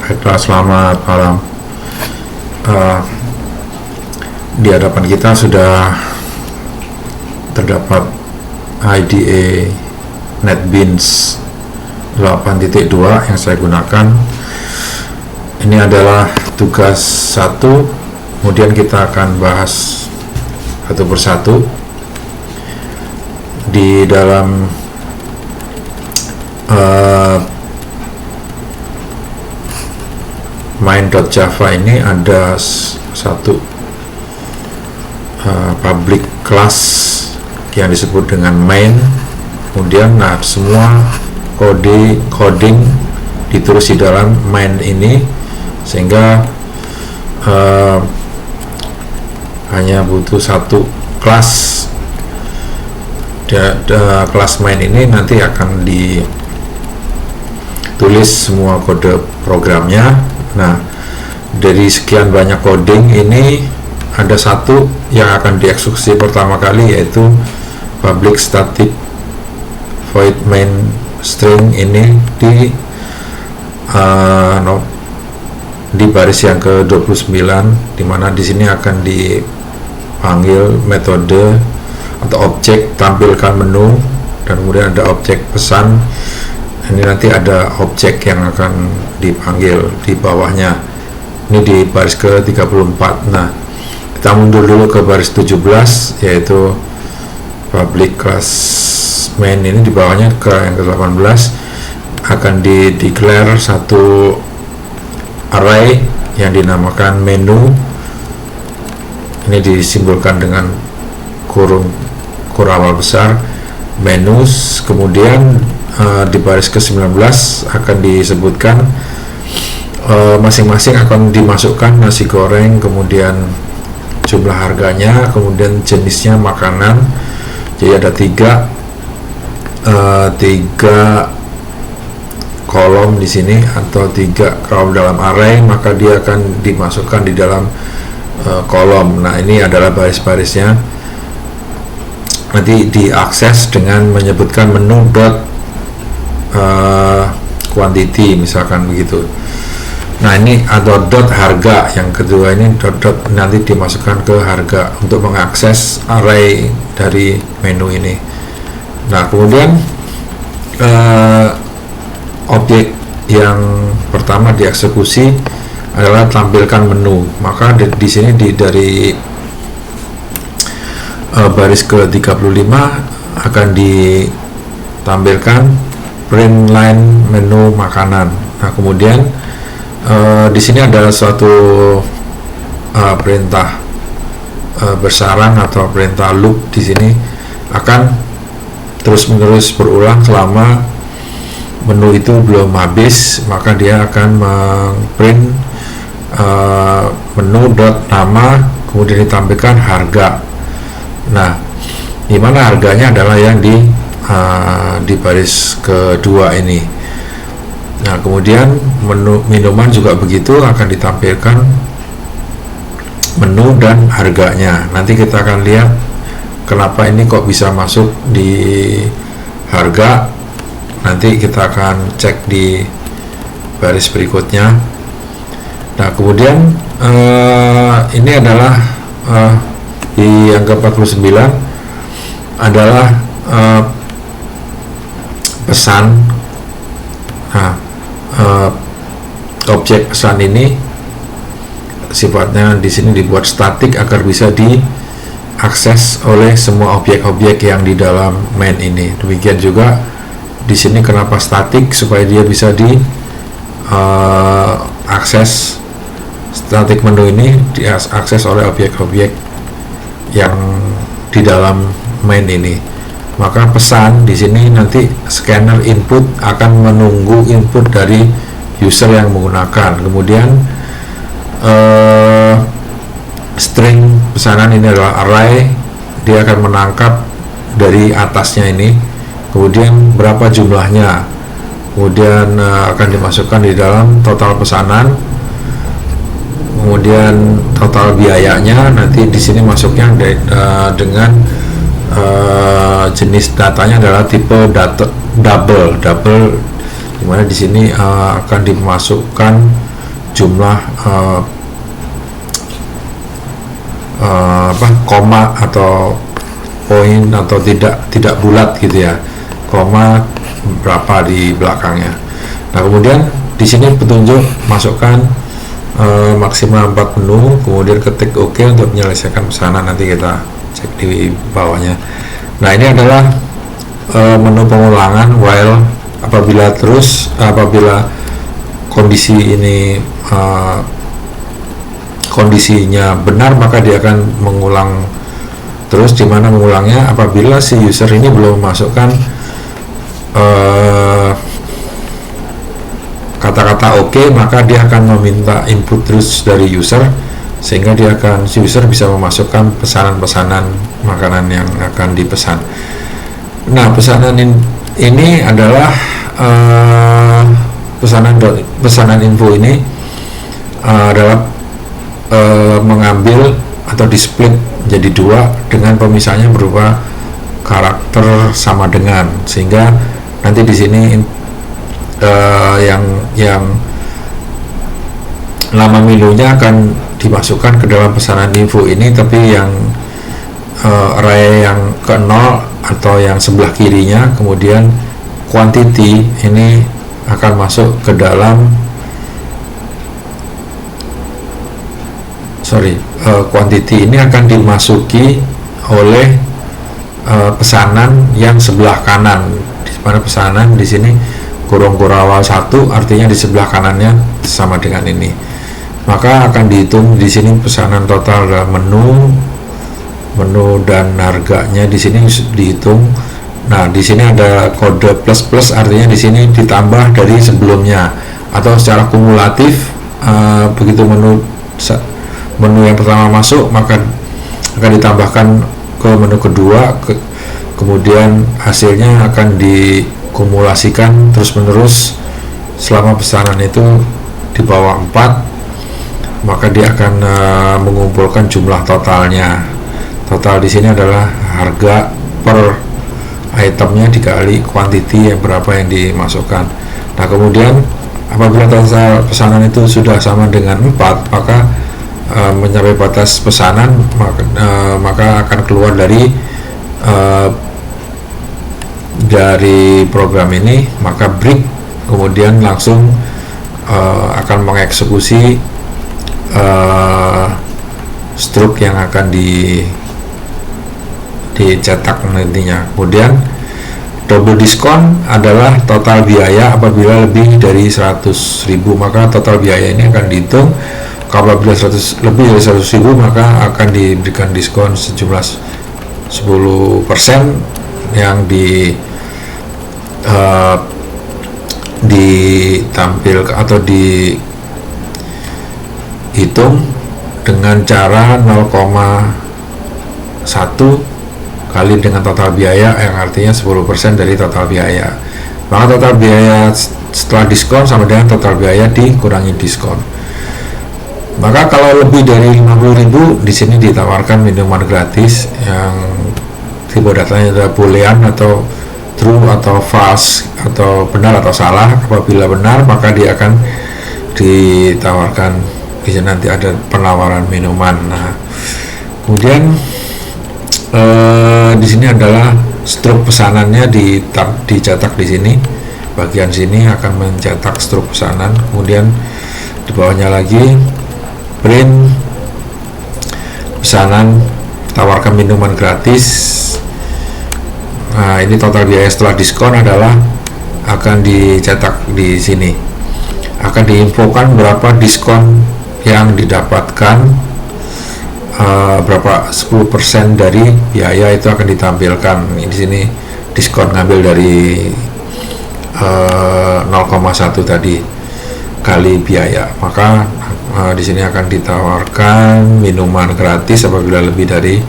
Baiklah, selamat malam. Uh, di hadapan kita sudah terdapat IDE NetBeans 8.2 yang saya gunakan. Ini adalah tugas 1, kemudian kita akan bahas satu persatu. Di dalam main.java ini ada satu public class yang disebut dengan main. Kemudian semua coding ditulis di dalam main ini, sehingga hanya butuh satu kelas. Kelas main ini nanti akan ditulis semua kode programnya. Nah, dari sekian banyak coding ini ada satu yang akan dieksekusi pertama kali, yaitu public static void main string ini di baris yang ke-29, dimana di sini akan dipanggil metode atau objek tampilkan menu, dan kemudian ada objek pesan. Ini nanti ada objek yang akan dipanggil di bawahnya. Ini di baris ke-34. Nah, kita mundur dulu ke baris 17, yaitu public class main. Ini di bawahnya ke yang ke-18 akan declare satu array yang dinamakan menu. Ini disimbolkan dengan kurung awal besar menus. Kemudian di baris ke-19 akan disebutkan masing-masing akan dimasukkan nasi goreng, kemudian jumlah harganya, kemudian jenisnya makanan. Jadi ada tiga kolom di sini, atau 3 kolom dalam array, maka dia akan dimasukkan di dalam kolom. Nah, ini adalah baris-barisnya. Nanti diakses dengan menyebutkan menu quantity, misalkan begitu. Nah, ini atau dot harga. Yang kedua ini dot nanti dimasukkan ke harga untuk mengakses array dari menu ini. Nah, kemudian objek yang pertama dieksekusi adalah tampilkan menu. Maka di sini dari baris ke-35 akan ditampilkan print line menu makanan. Nah, kemudian di sini adalah suatu perintah bersarang atau perintah loop. Di sini akan terus-menerus berulang selama menu itu belum habis, maka dia akan mengprint menu dot nama, kemudian ditampilkan harga. Nah, di mana harganya adalah yang di baris kedua ini. Nah, kemudian menu minuman juga begitu, akan ditampilkan menu dan harganya. Nanti kita akan lihat kenapa ini kok bisa masuk di harga. Nanti kita akan cek di baris berikutnya. Nah, kemudian ini adalah di yang ke-49 adalah pesan. Nah, objek pesan ini sifatnya di sini dibuat statik agar bisa diakses oleh semua objek-objek yang di dalam main ini. Demikian juga di sini kenapa statik, supaya dia bisa diakses. Static menu ini diakses oleh objek-objek yang di dalam main ini. Maka pesan di sini nanti scanner input akan menunggu input dari user yang menggunakan. Kemudian string pesanan ini adalah array, dia akan menangkap dari atasnya ini. Kemudian berapa jumlahnya, kemudian akan dimasukkan di dalam total pesanan. Kemudian total biayanya nanti di sini masuknya dengan jenis datanya adalah tipe double, dimana di sini akan dimasukkan jumlah koma atau poin atau tidak bulat gitu ya, koma berapa di belakangnya. Nah kemudian di sini petunjuk masukkan maksimal 4 menu, kemudian ketik OK untuk menyelesaikan pesanan. Nanti kita cek di bawahnya. Nah ini adalah menu pengulangan while. Apabila kondisi ini kondisinya benar, maka dia akan mengulang terus. Dimana mengulangnya apabila si user ini belum memasukkan kata-kata OK, maka dia akan meminta input terus dari user, sehingga user bisa memasukkan pesanan-pesanan makanan yang akan dipesan. Nah pesanan ini adalah pesanan info ini adalah mengambil atau di-split jadi 2 dengan pemisahnya berupa karakter sama dengan, sehingga nanti di sini yang nama menunya akan dimasukkan ke dalam pesanan info ini, tapi yang array yang ke 0 atau yang sebelah kirinya, kemudian quantity ini akan masuk ke dalam quantity ini akan dimasuki oleh pesanan yang sebelah kanan, di mana pesanan di sini kurung awal 1, artinya di sebelah kanannya sama dengan ini. Maka akan dihitung di sini pesanan total dalam menu dan harganya di sini dihitung. Nah di sini ada kode plus, artinya di sini ditambah dari sebelumnya atau secara kumulatif. Begitu menu yang pertama masuk, maka akan ditambahkan ke menu kedua, kemudian hasilnya akan dikumulasikan terus menerus selama pesanan itu di bawah 4, maka dia akan mengumpulkan jumlah totalnya. Total di sini adalah harga per itemnya dikali quantity yang berapa yang dimasukkan. Nah kemudian apabila total pesanan itu sudah sama dengan 4, maka mencapai batas pesanan, maka akan keluar dari program ini, maka break kemudian langsung akan mengeksekusi struk yang akan dicetak nantinya. Kemudian double diskon adalah total biaya apabila lebih dari 100.000, maka total biaya ini akan dihitung. Apabila lebih dari 100.000, maka akan diberikan diskon sejumlah 10% yang ditampilkan atau dihitung dengan cara 0,1 kali dengan total biaya, yang artinya 10% dari total biaya. Maka total biaya setelah diskon sama dengan total biaya dikurangi diskon. Maka kalau lebih dari 50.000, di sini ditawarkan minuman gratis yang tipe datanya adalah boolean atau true atau false atau benar atau salah. Apabila benar, maka dia akan ditawarkan, di sini nanti ada penawaran minuman. Nah, kemudian di sini adalah struk pesanannya dicetak di sini. Bagian sini akan mencetak struk pesanan. Kemudian di bawahnya lagi print pesanan tawarkan minuman gratis. Nah, ini total biaya setelah diskon adalah akan dicetak di sini. Akan diinfokan berapa diskon yang didapatkan, berapa 10% dari biaya itu akan ditampilkan. Di sini diskon ngambil dari 0,1 tadi kali biaya. Maka di sini akan ditawarkan minuman gratis apabila lebih dari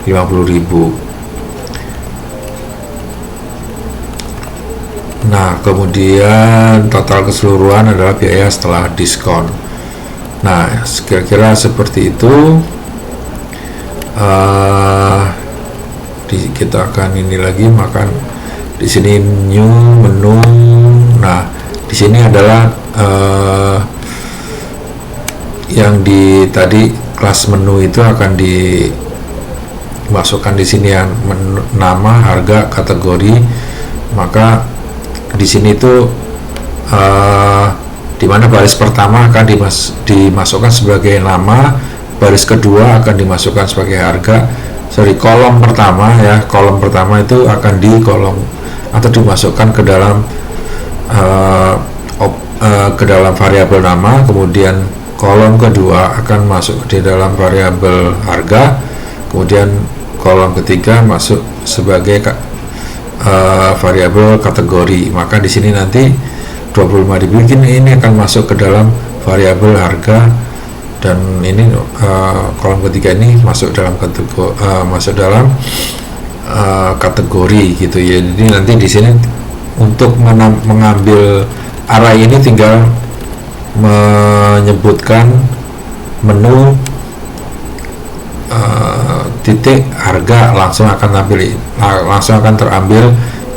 50.000. Nah, kemudian total keseluruhan adalah biaya setelah diskon. Nah, kira-kira seperti itu. Kita akan ini lagi, maka di sini new menu. Nah, di sini adalah yang di tadi kelas menu itu akan dimasukkan di sini ya, nama, harga, kategori. Maka di sini itu di mana baris pertama akan dimasukkan sebagai nama, baris kedua akan dimasukkan sebagai harga. Kolom pertama ya, kolom pertama itu akan di kolom atau dimasukkan ke dalam variabel nama, kemudian kolom kedua akan masuk di dalam variabel harga, kemudian kolom ketiga masuk sebagai variabel kategori. Maka di sini nanti 25.000 ini akan masuk ke dalam variabel harga, dan ini kolom ketiga ini masuk dalam kategori gitu ya. Jadi nanti di sini untuk mengambil array ini tinggal menyebutkan menu titik harga, langsung akan terambil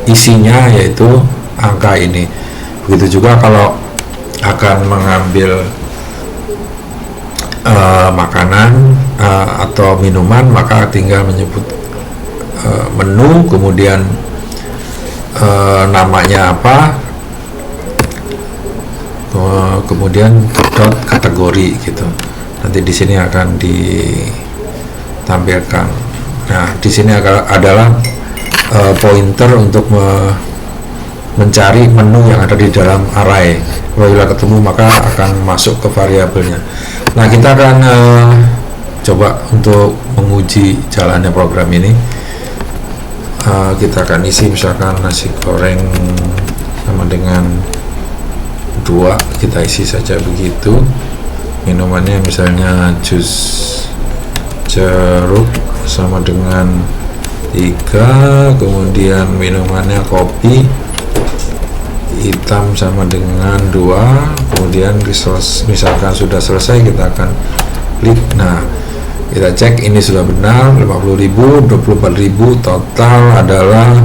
isinya, yaitu angka ini. Begitu juga kalau akan mengambil makanan atau minuman, maka tinggal menyebut menu, kemudian namanya apa, kemudian dot kategori gitu. Nanti di sini akan ditampilkan. Nah, di sini adalah pointer untuk mencari menu yang ada di dalam array. Apabila ketemu maka akan masuk ke variabelnya. Nah, kita akan coba untuk menguji jalannya program ini. Kita akan isi misalkan nasi goreng sama dengan 2, kita isi saja begitu. Minumannya misalnya jus jeruk sama dengan 3, kemudian minumannya kopi hitam sama dengan 2, kemudian misalkan sudah selesai, kita akan klik. Nah, kita cek ini sudah benar, 50.000, 24.000, total adalah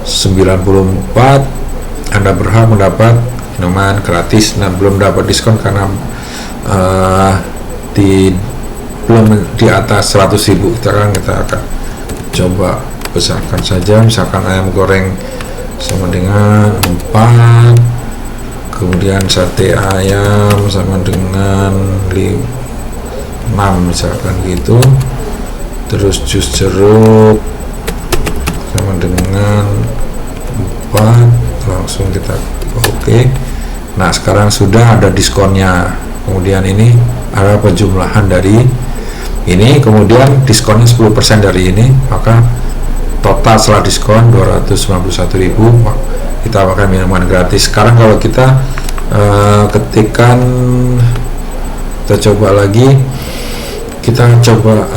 94. Anda berhak mendapat minuman gratis. Nah, belum dapat diskon karena belum di atas 100.000. Kita akan coba besarkan saja, misalkan ayam goreng sama dengan 4, kemudian sate ayam sama dengan 6 misalkan gitu, terus jus jeruk sama dengan 4, langsung kita oke. Nah, sekarang sudah ada diskonnya, kemudian ini ada penjumlahan dari ini, kemudian diskonnya 10% dari ini, maka total setelah diskon 291.000, kita pakai minuman gratis. Sekarang kalau kita ketikkan, kita coba lagi, kita coba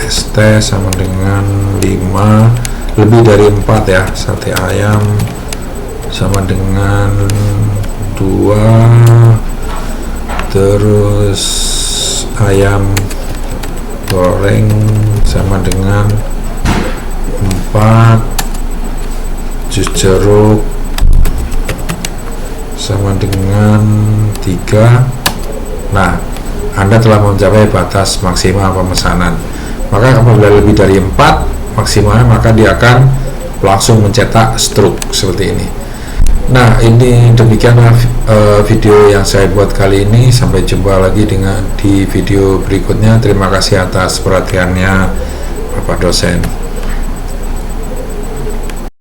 ST sama dengan 5, lebih dari 4 ya, sate ayam sama dengan 2, terus ayam goreng sama dengan 4, jus jeruk sama dengan 3. Nah, Anda telah mencapai batas maksimal pemesanan. Maka apabila lebih dari 4 maksimalnya, maka dia akan langsung mencetak struk seperti ini. Nah, ini demikianlah video yang saya buat kali ini. Sampai jumpa lagi di video berikutnya. Terima kasih atas perhatiannya, Bapak dosen.